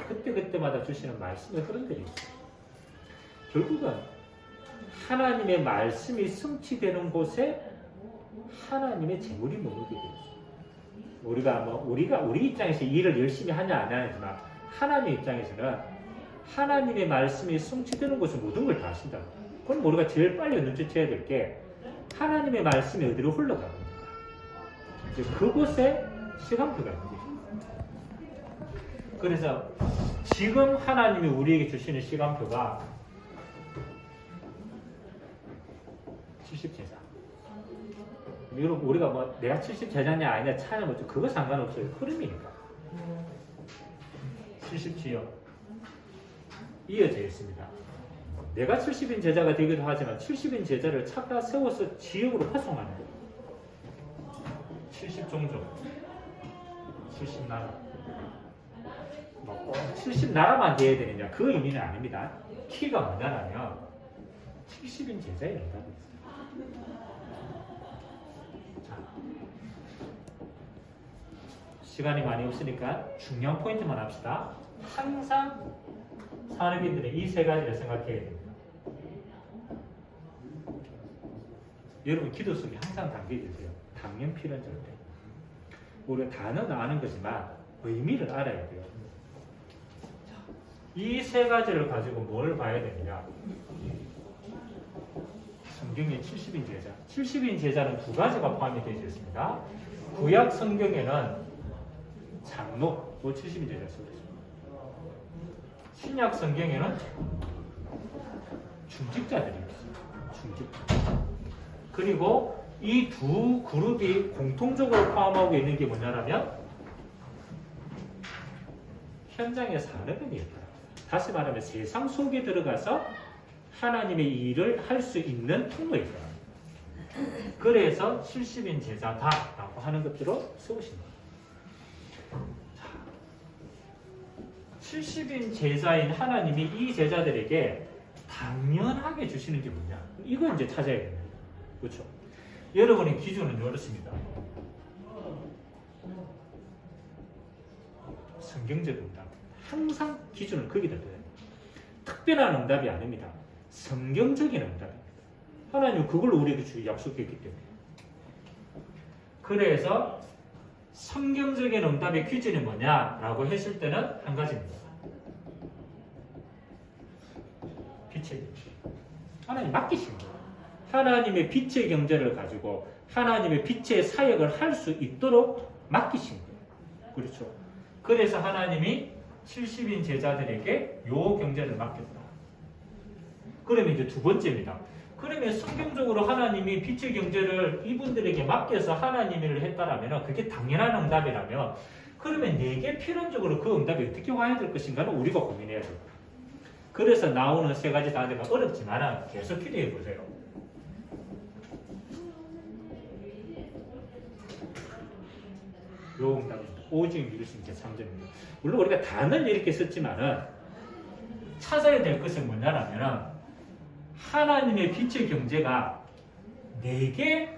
그때그때마다 주시는 말씀의 흐름들이 있어요. 결국은 하나님의 말씀이 성취되는 곳에 하나님의 재물이 머물게 되죠. 우리 입장에서 일을 열심히 하냐 안 하냐지만 하나님 입장에서는 하나님의 말씀이 성취되는 곳에 모든 걸 다 하신다. 그럼 우리가 제일 빨리 눈치채야 될 게 하나님의 말씀이 어디로 흘러가는 거야. 그곳에 시간표가 있는 거죠. 그래서 지금 하나님이 우리에게 주시는 시간표가 70제자. 여러분 우리가 내가 70제자냐 아니냐 차냐 그거 상관없어요. 흐름이니까. 70지역 이어져 있습니다. 내가 70인 제자가 되기도 하지만 70인 제자를 찾아 세워서 지역으로 파송하는 거예요. 70종족, 70나라. 70나라만 돼야 되느냐? 그 의미는 아닙니다. 키가 뭐냐면 70인 제자의 응답이 있어요. 자, 시간이 많이 없으니까 중요한 포인트만 합시다. 항상 산업인들은 이 세 가지를 생각해야 됩니다. 여러분 기도 속에 항상 담겨 있어요. 당연 필연 절대. 우리가 단어는 아는 거지만 의미를 알아야 돼요. 이 세 가지를 가지고 뭘 봐야 되느냐? 성경의 70인 제자. 70인 제자는 두 가지가 포함이 되어 있습니다. 구약 성경에는 장로, 또 70인 제자 쓰고 있습니다. 신약 성경에는 중직자들이 있습니다. 중직자. 그리고 이 두 그룹이 공통적으로 포함하고 있는 게 뭐냐면 현장의 산업인이었다. 다시 말하면 세상 속에 들어가서 하나님의 일을 할 수 있는 통로이다. 그래서 70인 제자다라고 하는 것들로 쓰우신 거예요. 70인 제자인 하나님이 이 제자들에게 당연하게 주시는 게 뭐냐? 이거 이제 찾아야 됩니다. 그렇죠? 여러분의 기준은 이렇습니다. 성경적 응답. 항상 기준을 거기다 둬야 돼요. 특별한 응답이 아닙니다. 성경적인 응답입니다. 하나님은 그걸 우리에게 주기 약속했기 때문에. 그래서 성경적인 응답의 기준이 뭐냐라고 했을 때는 한 가지입니다. 빛의 경제. 하나님 맡기신 거예요. 하나님의 빛의 경제를 가지고 하나님의 빛의 사역을 할 수 있도록 맡기신 거예요. 그렇죠? 그래서 하나님이 70인 제자들에게 요 경제를 맡겼다. 그러면 이제 두 번째입니다. 그러면 성경적으로 하나님이 빛의 경제를 이분들에게 맡겨서 하나님 일을 했다라면 그게 당연한 응답이라면 그러면 내게 필연적으로 그 응답이 어떻게 와야 될 것인가를 우리가 고민해야 돼요. 그래서 나오는 세 가지 단어가 어렵지만 계속 기도해 보세요. 요 응답입니다. 오직 믿으신 게 3점입니다. 물론 우리가 단어를 이렇게 썼지만은 찾아야 될 것은 뭐냐라면 하나님의 빛의 경제가 내게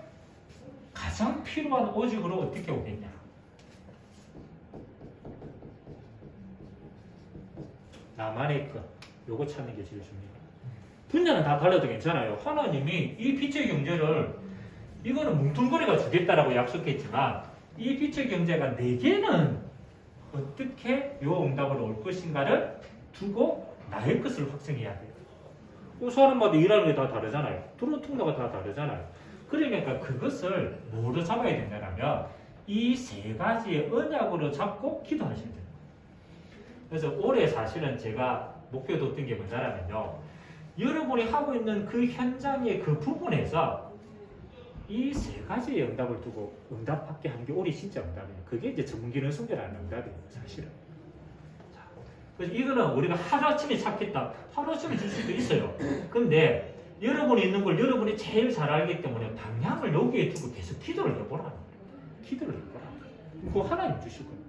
가장 필요한 오직으로 어떻게 오겠냐. 나만의 것, 요거 찾는 게 제일 중요해요. 분야는 다 달라도 괜찮아요. 하나님이 이 빛의 경제를 이거는 뭉뚱그리가 주겠다라고 약속했지만 이 빛의 경제가 내게는 어떻게 요 응답을 올 것인가를 두고 나의 것을 확정해야 돼요. 사람마다 일하는 게 다 다르잖아요. 들어온 통로가 다 다르잖아요. 그러니까 그것을 뭐로 잡아야 된다면 이 세 가지의 언약으로 잡고 기도하셔야 돼요. 그래서 올해 사실은 제가 목표 뒀던 게 뭐냐면요. 여러분이 하고 있는 그 현장의 그 부분에서 이 세 가지의 응답을 두고 응답받게 하는 게 올해 진짜 응답이에요. 그게 이제 전문기능 성결하는 응답이에요. 사실은. 그래서 이거는 우리가 하루아침에 찾겠다. 하루아침에 줄 수도 있어요. 근데 여러분이 있는 걸 여러분이 제일 잘 알기 때문에 방향을 여기에 두고 계속 기도를 해보라는 거예요. 기도를 해보라. 그거 하나님 주실 거예요.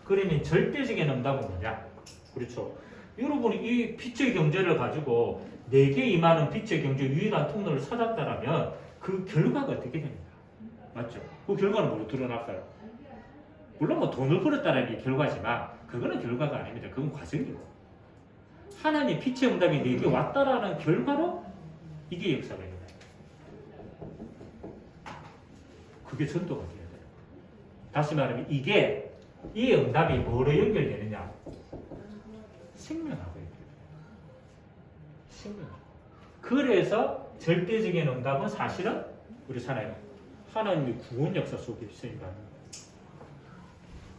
그러면 절대적인 응답은 뭐냐? 그렇죠. 여러분이 이 빛의 경제를 가지고 내게 임하는 빛의 경제 유일한 통로를 찾았다라면 그 결과가 어떻게 됩니까? 맞죠? 그 결과는 뭐로 드러날까요? 물론 뭐 돈을 벌었다는 게 결과지만 그거는 결과가 아닙니다. 그건 과정이고 하나님 빛의 응답이 내게 왔다라는 결과로 이게 역사가 일어나요. 그게 전도가 돼야 돼요. 다시 말하면 이게 이 응답이 뭐로 연결되느냐? 생명하고 연결돼요. 생명. 그래서 절대적인 응답은 사실은 우리 사나요. 하나님의 구원 역사 속에 있으니까.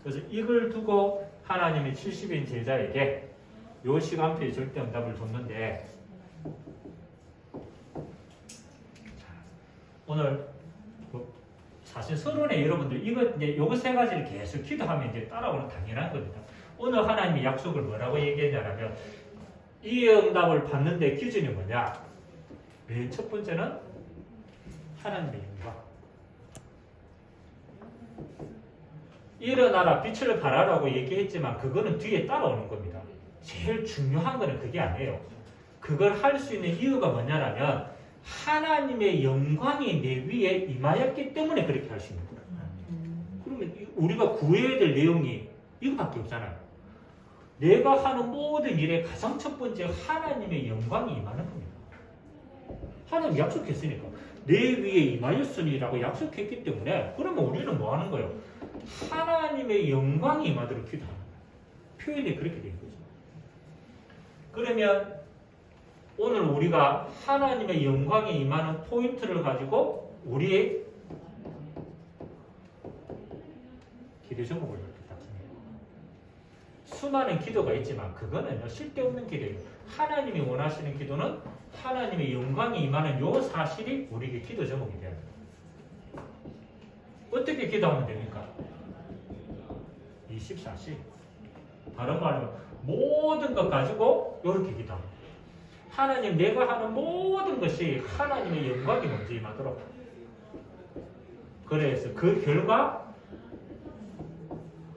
그래서 이걸 두고 하나님이 70인 제자에게 요 시간표에 절대 응답을 줬는데 오늘 사실 서론에 여러분들 요거 세 가지를 계속 기도하면 이제 따라오는 당연한 겁니다. 오늘 하나님이 약속을 뭐라고 얘기했냐면 이 응답을 받는 데 기준이 뭐냐? 맨 첫 번째는 하나님의 영광. 일어나라 빛을 발하라고 얘기했지만 그거는 뒤에 따라오는 겁니다. 제일 중요한 거는 그게 아니에요. 그걸 할 수 있는 이유가 뭐냐면 하나님의 영광이 내 위에 임하였기 때문에 그렇게 할 수 있는 거예요. 그러면 우리가 구해야 될 내용이 이거밖에 없잖아요. 내가 하는 모든 일의 가장 첫 번째 하나님의 영광이 임하는 겁니다. 하나님 약속했으니까 내 위에 임하였으니라고 약속했기 때문에 그러면 우리는 뭐 하는 거예요? 하나님의 영광이 임하도록 기도하는 거예요. 표현이 그렇게 된 거죠. 그러면 오늘 우리가 하나님의 영광이 임하는 포인트를 가지고 우리의 기도 제목을 이렇게 딱 정해요. 수많은 기도가 있지만 그거는 쓸데없는 기도예요. 하나님이 원하시는 기도는 하나님의 영광이 임하는 요 사실이 우리에게 기도 제목이 돼야 돼요. 어떻게 기도하면 됩니까? 24시. 다른 말로 모든 것 가지고 이렇게 기도합니다. 하나님 내가 하는 모든 것이 하나님의 영광이 먼저 임하도록. 그래서 그 결과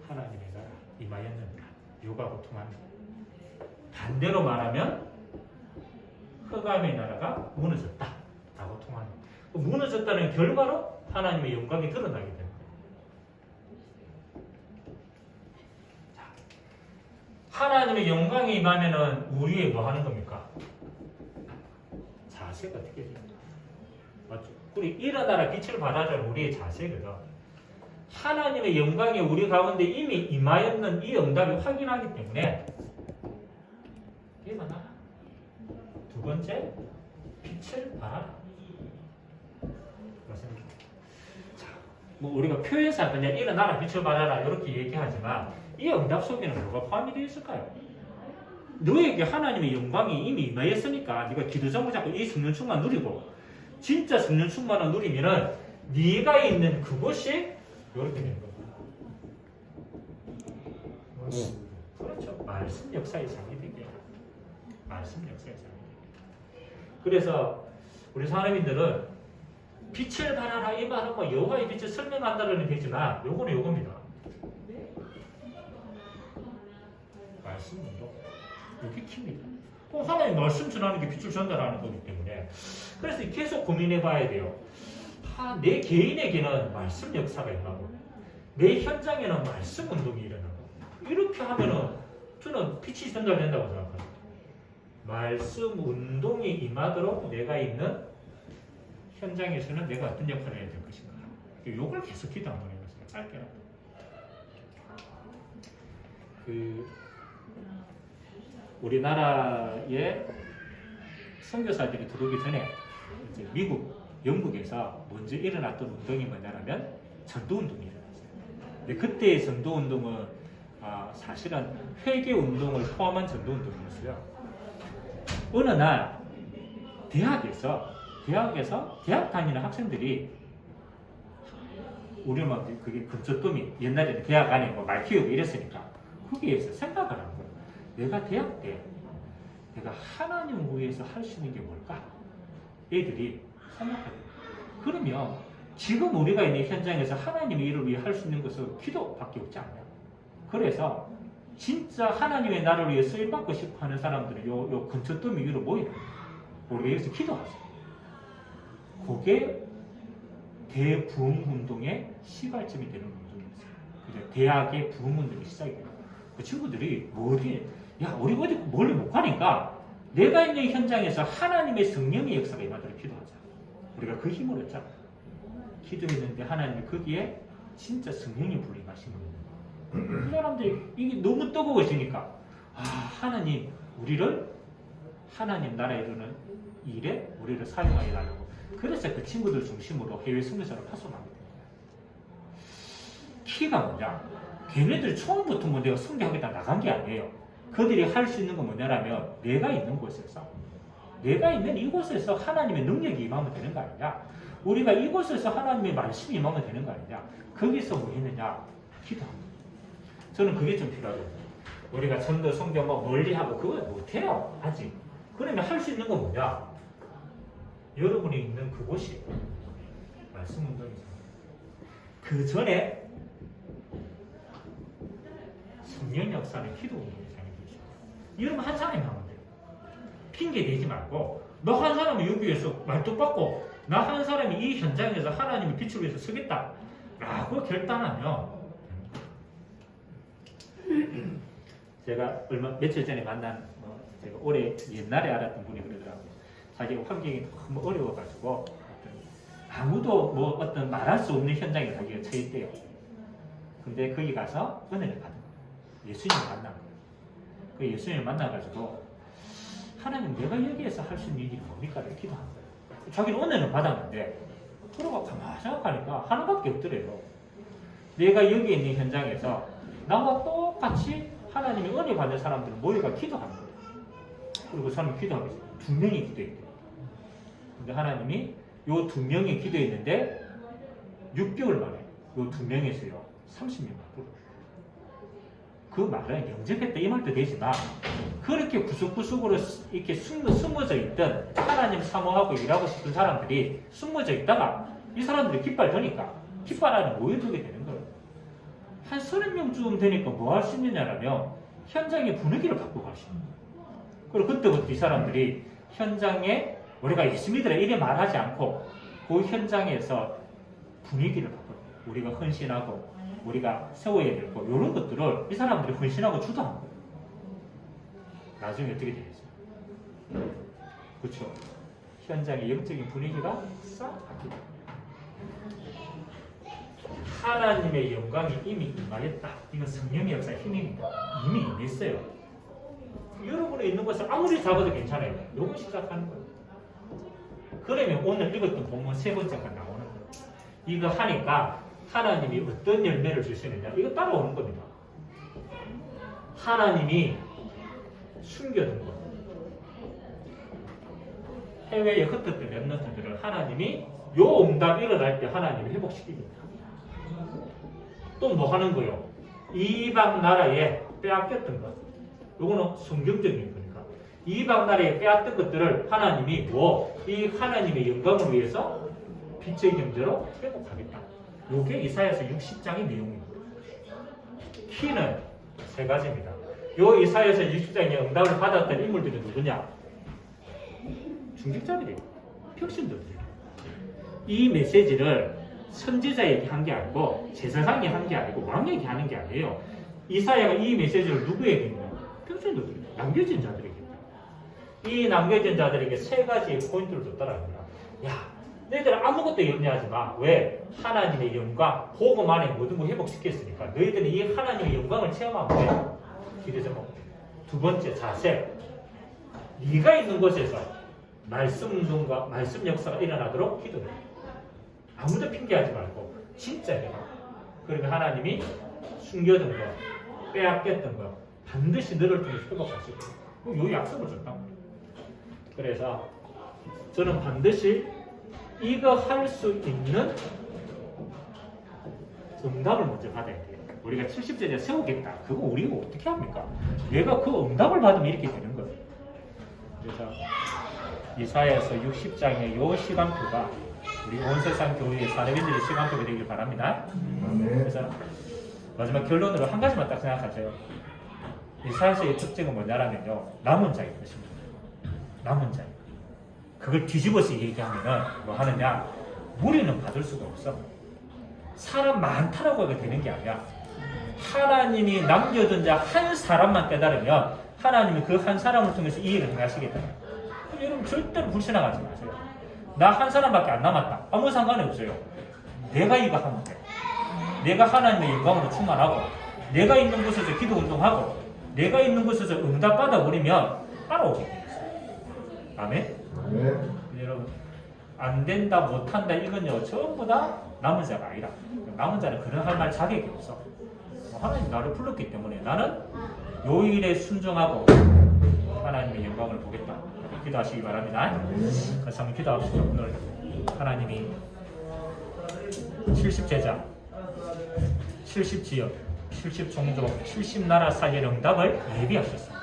하나님의 나라 임하였느니라. 육아고 통합니다. 반대로 말하면 흑암의 나라가 무너졌다 라고 통합니다. 무너졌다는 결과로 하나님의 영광이 드러나게 됩니다. 하나님의 영광이 임하면은 우리의 뭐 하는 겁니까? 자세가 어떻게 돼요? 맞죠? 우리 일어나라 빛을 발하자는 우리의 자세거든. 하나님의 영광이 우리 가운데 이미 임하였는 이 응답을 확인하기 때문에 일어나라. 두 번째, 빛을 발하라. 맞습니다. 자, 뭐 우리가 표현상 그냥 일어나라 빛을 발하라 이렇게 얘기하지만 이 응답 속에는 뭐가 포함이 되어 있을까요? 너에게 하나님의 영광이 이미 임하였으니까 네가 기도 제목 잡고 이 성령 충만 누리고 진짜 성령 충만을 누리면은 네가 있는 그곳이 이렇게 되는 겁니다. 그렇죠. 말씀 역사의 장이 되게. 말씀 역사의 장이 되게. 그래서 우리 사람인들은 빛을 발하라 이 말은 뭐 여호와의 빛을 설명한다는 되지만 요거는 요겁니다. 말씀 운동. 이게 킵니다. 하나님 말씀 전하는 게 빛을 전달하는 거기 때문에 그래서 계속 고민해 봐야 돼요. 내 개인에게는 말씀 역사가 임하고 내 현장에는 말씀 운동이 일어나고 이렇게 하면은 저는 빛이 전달된다고 생각합니다. 말씀 운동이 임하도록 내가 있는 현장에서는 내가 어떤 역할을 해야 될 것인가. 이걸 계속 기도 한번 해보세요. 짧게라도. 우리나라에 선교사들이 들어오기 전에 이제 미국, 영국에서 먼저 일어났던 운동이 뭐냐면 전도운동이 일어났어요. 근데 그때의 전도운동은 사실은 회개운동을 포함한 전도운동이었어요. 어느 날 대학에서 대학 다니는 학생들이 우리 막 그게 근처돔이 옛날에는 대학 안에 뭐 말 키우고 이랬으니까 거기에서 생각을 한 거예요. 내가 대학 때 내가 하나님을 위해서 할 수 있는 게 뭘까? 애들이 생각하고 그러면 지금 우리가 있는 현장에서 하나님의 일을 위해 할 수 있는 것은 기도밖에 없지 않냐? 그래서 진짜 하나님의 나라를 위해 쓰임받고 싶어 하는 사람들은 요 근처돔 위로 모이라. 우리가 여기서 기도하자. 그게 대부흥운동의 시발점이 되는 운동이었어요. 이제 대학의 부흥운동이 시작이 돼요. 그 친구들이 야 우리 어디 멀리 못 가니까 내가 있는 현장에서 하나님의 성령의 역사가 임하도록 기도하자. 우리가 그 힘을 얻자. 기도했는데 하나님이 거기에 진짜 성령이 불임하신 거예요. 그 사람들이 이게 너무 뜨거워지니까 하나님 우리를 하나님 나라에 이루는 일에 우리를 사용하여 달라고. 그래서 그 친구들 중심으로 해외 선교사를 파송하게 됩니다. 키가 뭐냐? 걔네들 처음부터 뭐 내가 선교하겠다 나간 게 아니에요. 그들이 할 수 있는 건 뭐냐라면 내가 있는 곳에서 내가 있는 이곳에서 하나님의 능력이 임하면 되는 거 아니냐? 우리가 이곳에서 하나님의 말씀이 임하면 되는 거 아니냐? 거기서 뭐 했느냐? 기도합니다. 저는 그게 좀 필요하거든요. 우리가 전도 성경 뭐 멀리 하고 그거 못해요. 아직. 그러면 할 수 있는 건 뭐냐? 여러분이 있는 그곳이 말씀 운동이죠. 그 전에 성령 역사는 기도 운동이 생기죠. 이러면 한 사람이 하면 돼요. 핑계 대지 말고 너 한 사람이 여기에서 말뚝 받고 나 한 사람이 이 현장에서 하나님의 빛을 위해서 서겠다 라고 결단하면 제가 며칠 전에 만난 제가 옛날에 알았던 분이 그러더라고요. 자기가 환경이 너무 어려워가지고 아무도 어떤 말할 수 없는 현장에 자기가 처했대요. 근데 거기 가서 은혜를 받은 거예요. 예수님을 만난 거예요. 그 예수님을 만나가지고 하나님 내가 여기에서 할 수 있는 일이 뭡니까를 기도한 거예요. 자기는 은혜는 받았는데 그러고 가만히 생각하니까 하나밖에 없더래요. 내가 여기 있는 현장에서 나와 똑같이 하나님의 은혜 받는 사람들은 모여가 기도하는 거예요. 그리고 그 사람이 기도하고 있어요. 2명이 기도했대요. 근데 하나님이 요 2명이 기도했는데 6개월 만에 요 2명에서요 30명을 부르고 그 말은 영접했다 이 말도 되지만 그렇게 구석구석으로 이렇게 숨어져 있던 하나님 사모하고 일하고 싶은 사람들이 숨어져 있다가 이 사람들이 깃발 드니까 깃발 안에 모여들게 되는 거예요. 한 30명쯤 되니까 뭐 할 수 있느냐라면 현장의 분위기를 바꾸고 갈 수 있는 거예요. 그리고 그때부터 이 사람들이 현장에 우리가 예수 믿으라 이래 말하지 않고 그 현장에서 분위기를 바꿔요. 우리가 헌신하고 우리가 세워야 될 거 이런 것들을 이 사람들이 헌신하고 주도한 거예요. 나중에 어떻게 되겠어요? 그렇죠? 현장의 영적인 분위기가 싹 바뀌고 하나님의 영광이 이미 임하였다. 이건 성령의 역사의 힘입니다. 이미 임했어요. 여러분이 있는 것을 아무리 잡아도 괜찮아요. 요거 시작하는 거예요. 그러면 오늘 읽었던 본문 3번째가 나오는 거예요. 이거 하니까 하나님이 어떤 열매를 주시느냐 이거 따라오는 겁니다. 하나님이 숨겨둔 것 해외에 흩어졌던 렘넌트들을 하나님이 요 응답이 일어날 때 하나님이 회복시킵니다. 또 뭐 하는 거요? 이방 나라에 빼앗겼던 것 요거는 성경적인 거니까 이방 나라에 빼앗던 것들을 하나님이 이 하나님의 영광을 위해서 빛의 경제로 회복하겠다. 요게 이사야서 60장의 내용입니다. 키는 3가지입니다. 요 이사야서 60장의 응답을 받았던 인물들이 누구냐? 중직자들이에요. 혁신들이에요. 이 메시지를 선지자에게 한 게 아니고 제사장이 한 게 아니고 왕에게 하는 게 아니에요. 이사야가 이 메시지를 누구에게 했냐? 혁신들이에요. 남겨진 자들에게. 이 남겨진 자들에게 3가지의 포인트를 줬더라고요. 야, 너희들 아무것도 염려하지 마. 왜? 하나님의 영광, 복음 안에 모든 걸 회복시켰으니까 너희들은 이 하나님의 영광을 체험하면 돼. 기대제목 2번째 자세. 네가 있는 곳에서 말씀 운동과 말씀 역사가 일어나도록 기도해. 아무도 핑계하지 말고 진짜 해라. 그러면 하나님이 숨겨둔 거, 빼앗겼던 거 반드시 너를 통해 회복하실 거예요. 요 약속을 줬다. 그래서 저는 반드시 이거 할 수 있는 응답을 먼저 받아야 돼요. 우리가 70세대 세우겠다. 그거 우리가 어떻게 합니까? 내가 그 응답을 받으면 이렇게 되는 거예요. 그래서 이사야서 60장의 요 시간표가 우리 온 세상 교회의 사례인들의 시간표가 되길 바랍니다. 그래서 마지막 결론으로 한 가지만 딱 생각하세요. 이사야서의 특징은 뭐냐라면요. 남은 자의 것입니다. 남은 자. 그걸 뒤집어서 얘기하면은 뭐 하느냐? 무리는 받을 수가 없어. 사람 많다라고 하게 되는 게 아니야. 하나님이 남겨둔 자 한 사람만 깨달으면 하나님이 그 한 사람을 통해서 이 일을 행하시겠다. 그럼 여러분 절대로 불신앙하지 마세요. 나 한 사람밖에 안 남았다. 아무 상관이 없어요. 내가 이거 하면 돼. 내가 하나님의 영광으로 충만하고 내가 있는 곳에서 기도 운동하고 내가 있는 곳에서 응답 받아버리면 따라오게. 아멘? 여러분 안 된다 못한다 이건요 전부 다 남은 자가 아니라 남은 자는 그런 할 말 자격이 없어. 하나님 나를 불렀기 때문에 나는 요 일에 순종하고 하나님의 영광을 보겠다. 기도하시기 바랍니다. 그래서 한번 기도합시다. 오늘 하나님이 70제자 70지역 70종족 70나라 사이의 응답을 예비하셨습니다.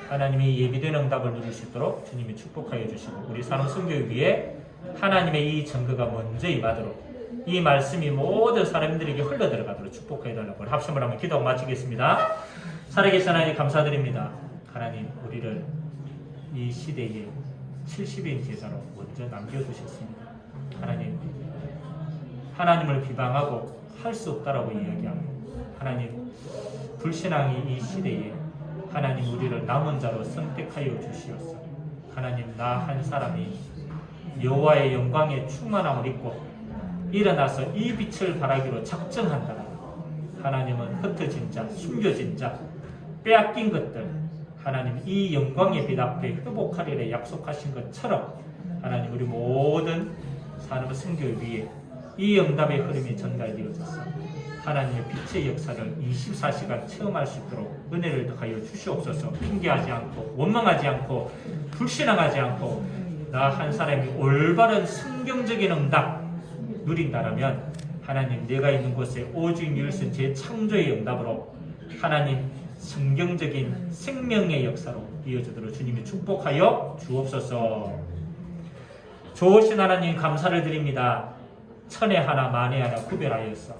하나님이 예비된 응답을 누릴 수 있도록 주님이 축복하여 주시고 우리 산업선교를 위해 하나님의 이 증거가 먼저 임하도록 이 말씀이 모든 사람들에게 흘러들어가도록 축복하여 달라고 합심을 한번 기도하고 마치겠습니다. 살아계신 하나님 감사드립니다. 하나님 우리를 이 시대에 70인 제자로 먼저 남겨두셨습니다. 하나님 하나님을 비방하고 할 수 없다라고 이야기하고 하나님 불신앙이 이 시대에 하나님 우리를 남은 자로 선택하여 주시옵소서. 하나님 나 한 사람이 여호와의 영광에 충만함을 입고 일어나서 이 빛을 발하기로 작정한다. 하나님은 흩어진 자, 숨겨진 자, 빼앗긴 것들 하나님 이 영광의 빛 앞에 회복하리라 약속하신 것처럼 하나님 우리 모든 산업 선교 위에 이 응답의 흐름이 전달되어져서 하나님의 빛의 역사를 24시간 체험할 수 있도록 은혜를 더하여 주시옵소서. 핑계하지 않고 원망하지 않고 불신앙하지 않고 나 한 사람이 올바른 성경적인 응답 누린다라면 하나님 내가 있는 곳에 오직 열신 재창조의 응답으로 하나님 성경적인 생명의 역사로 이어지도록 주님이 축복하여 주옵소서. 좋으신 하나님 감사를 드립니다. 천에 하나 만에 하나 구별하여서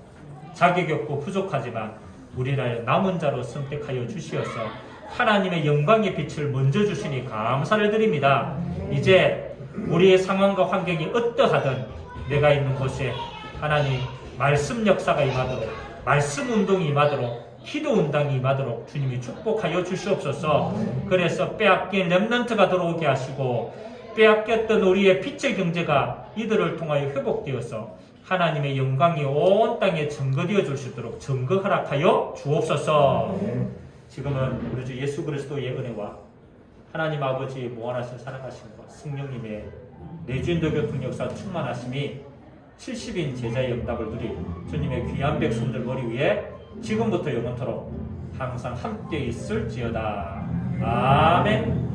자격이 없고 부족하지만 우리를 남은 자로 선택하여 주시어서 하나님의 영광의 빛을 먼저 주시니 감사를 드립니다. 이제 우리의 상황과 환경이 어떠하든 내가 있는 곳에 하나님 말씀 역사가 임하도록 말씀 운동이 임하도록 기도 운동이 임하도록 주님이 축복하여 주시옵소서. 그래서 빼앗긴 렘넌트가 들어오게 하시고 빼앗겼던 우리의 빛의 경제가 이들을 통하여 회복되어서 하나님의 영광이 온 땅에 증거되어 줄 수 있도록 증거 허락하여 주옵소서. 지금은 우리 주 예수 그리스도의 은혜와 하나님 아버지의 무한하신 사랑하심과 성령님의 내주인도 교통 역사 충만하심이 70인 제자의 응답을 누린 주님의 귀한 백성들 머리 위에 지금부터 영원토록 항상 함께 있을지어다. 아멘.